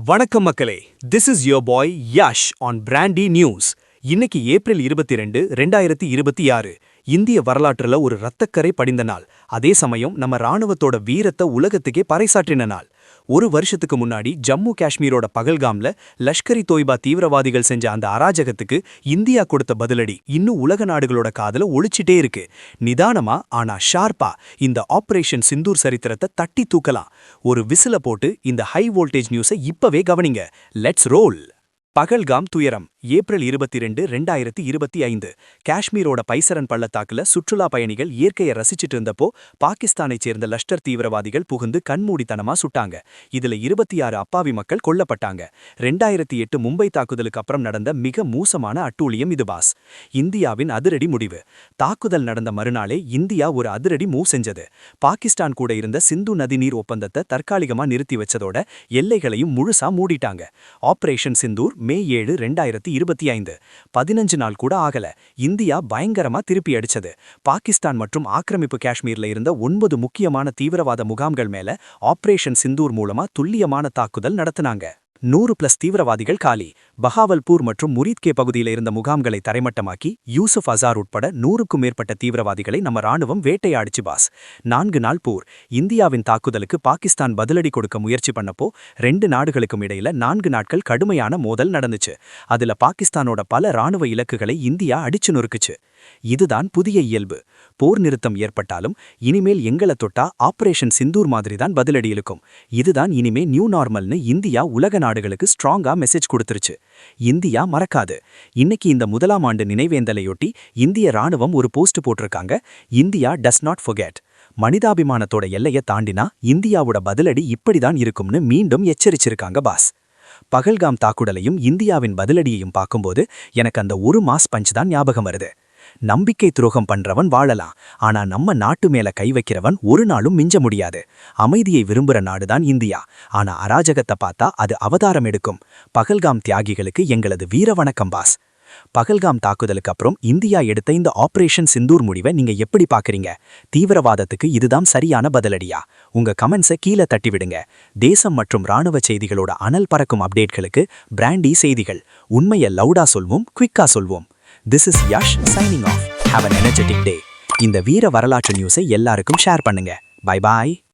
வணக்கம் மக்களே, this is your bye Yash on brandy news. இன்னைக்கு ஏப்ரல் 22, 2026 இந்திய வரலாற்றுல ஒரு ரத்தக்கரை படிந்த நாள். அதே சமயம் நம்ம ராணுவத்தோட வீரத்தை உலகத்துக்கே பறைசாற்றின நாள். ஒரு வருஷத்துக்கு முன்னாடி ஜம்மு காஷ்மீரோட பகல்காம்ல லஷ்கர் தொய்பா தீவிரவாதிகள் செஞ்ச அந்த அராஜகத்துக்கு இந்தியா கொடுத்த பதிலடி இன்னும் உலக நாடுகளோட காதுல ஒளிச்சிட்டே இருக்கு. நிதானமா ஆனா ஷார்ப்பா இந்த ஆபரேஷன் சிந்தூர் சரித்திரத்தை தட்டி தூக்கலாம். ஒரு விசில போட்டு இந்த ஹை வோல்டேஜ் நியூஸை இப்பவே கவனிங்க. Let's role. பகல்காம் துயரம் ஏப்ரல் 22, 2025 காஷ்மீரோட பைசரன் பள்ளத்தாக்குல சுற்றுலா பயணிகள் இயற்கையை ரசிச்சிட்டு இருந்தப்போ பாகிஸ்தானைச் சேர்ந்த லஷ்கர் தீவிரவாதிகள் புகுந்து கண்மூடித்தனமா சுட்டாங்க. இதுல 26 அப்பாவி மக்கள் கொல்லப்பட்டாங்க. 2008 மும்பை தாக்குதலுக்கு அப்புறம் நடந்த மிக மோசமான அட்டூழியம் இது பாஸ். இந்தியாவின் அதிரடி முடிவு. தாக்குதல் நடந்த மறுநாளே இந்தியா ஒரு அதிரடி மூவ் செஞ்சது. பாகிஸ்தான் கூட இருந்த சிந்து நதிநீர் ஒப்பந்தத்தை தற்காலிகமா நிறுத்தி வச்சதோட எல்லைகளையும் முழுசா மூடிட்டாங்க. ஆபரேஷன் சிந்தூர் மே 7, 2025 15 நாள் கூட ஆகல. இந்தியா பயங்கரமா திருப்பி அடிச்சது. பாகிஸ்தான் மற்றும் ஆக்கிரமிப்பு காஷ்மீர்ல இருந்த 9 முக்கியமான தீவிரவாத முகாம்கள் மேல ஆபரேஷன் சிந்தூர் மூலமா துல்லியமான தாக்குதல் நடத்தினாங்க. 100+ தீவிரவாதிகள் காலி. பஹாவல்பூர் மற்றும் முரீத்கே பகுதியில் இருந்த முகாம்களை தரைமட்டமாக்கி யூசுப் அசார் உட்பட 100க்கும் மேற்பட்ட தீவிரவாதிகளை நம்ம ராணுவம் வேட்டையாடிச்சு பாஸ். 4 நாள் போர். இந்தியாவின் தாக்குதலுக்கு பாகிஸ்தான் பதிலடி கொடுக்க முயற்சி பண்ணப்போ 2 நாடுகளுக்கும் இடையில 4 நாட்கள் கடுமையான மோதல் நடந்துச்சு. அதுல பாகிஸ்தானோட பல ராணுவ இலக்குகளை இந்தியா அடிச்சு நொறுக்குச்சு. இதுதான் புதிய இயல்பு. போர் நிறுத்தம் ஏற்பட்டாலும் இனிமேல் எங்கள தொட்டா ஆபரேஷன் சிந்தூர் மாதிரிதான் பதிலடி இருக்கும். இதுதான் இனிமே நியூ நார்மல்னு இந்தியா உலக நாடுகளுக்கு ஸ்ட்ராங்கா மெசேஜ் கொடுத்துருச்சு. இந்தியா மறக்காது. இன்னைக்கு இந்த 1ஆம் ஆண்டு நினைவேந்தலையொட்டி இந்திய ராணுவம் ஒரு போஸ்ட் போட்டிருக்காங்க. India does not ஃபொர்கெட். மனிதாபிமானத்தோட எல்லையை தாண்டினா இந்தியாவோட பதிலடி இப்படிதான் இருக்கும்னு மீண்டும் எச்சரிச்சிருக்காங்க பாஸ். பகல்காம் தாக்குதலையும் இந்தியாவின் பதிலடியையும் பார்க்கும்போது எனக்கு அந்த ஒரு மாஸ் பஞ்ச் தான் ஞாபகம் வருது. நம்பிக்கை துரோகம் பண்றவன் வாழலாம், ஆனா நம்ம நாட்டு மேல கை வைக்கிறவன் ஒரு நாளும் மிஞ்ச முடியாது. அமைதியை விரும்புற நாடுதான் இந்தியா, ஆனா அராஜகத்தை பார்த்தா அது அவதாரம் எடுக்கும். பகல்காம் தியாகிகளுக்கு எங்களது வீர வணக்கம் பாஸ். பகல்காம் தாக்குதலுக்கு அப்புறம் இந்தியா எடுத்த இந்த ஆபரேஷன் சிந்தூர் முடிவை நீங்க எப்படி பாக்குறீங்க? தீவிரவாதத்துக்கு இதுதான் சரியான பதிலடியா? உங்க கமெண்ட்ஸை கீழே தட்டி விடுங்க. தேசம் மற்றும் ராணுவ செய்திகளோட அனல் பறக்கும் அப்டேட்களுக்கு பிராண்டி செய்திகள். உண்மையை லவுடா சொல்வோம், குவிக்கா சொல்வோம். This is Yash signing off. Have an energetic day. இந்த வீர வரலாற்று நியூஸை எல்லாருக்கும் ஷேர் பண்ணுங்க. Bye bye.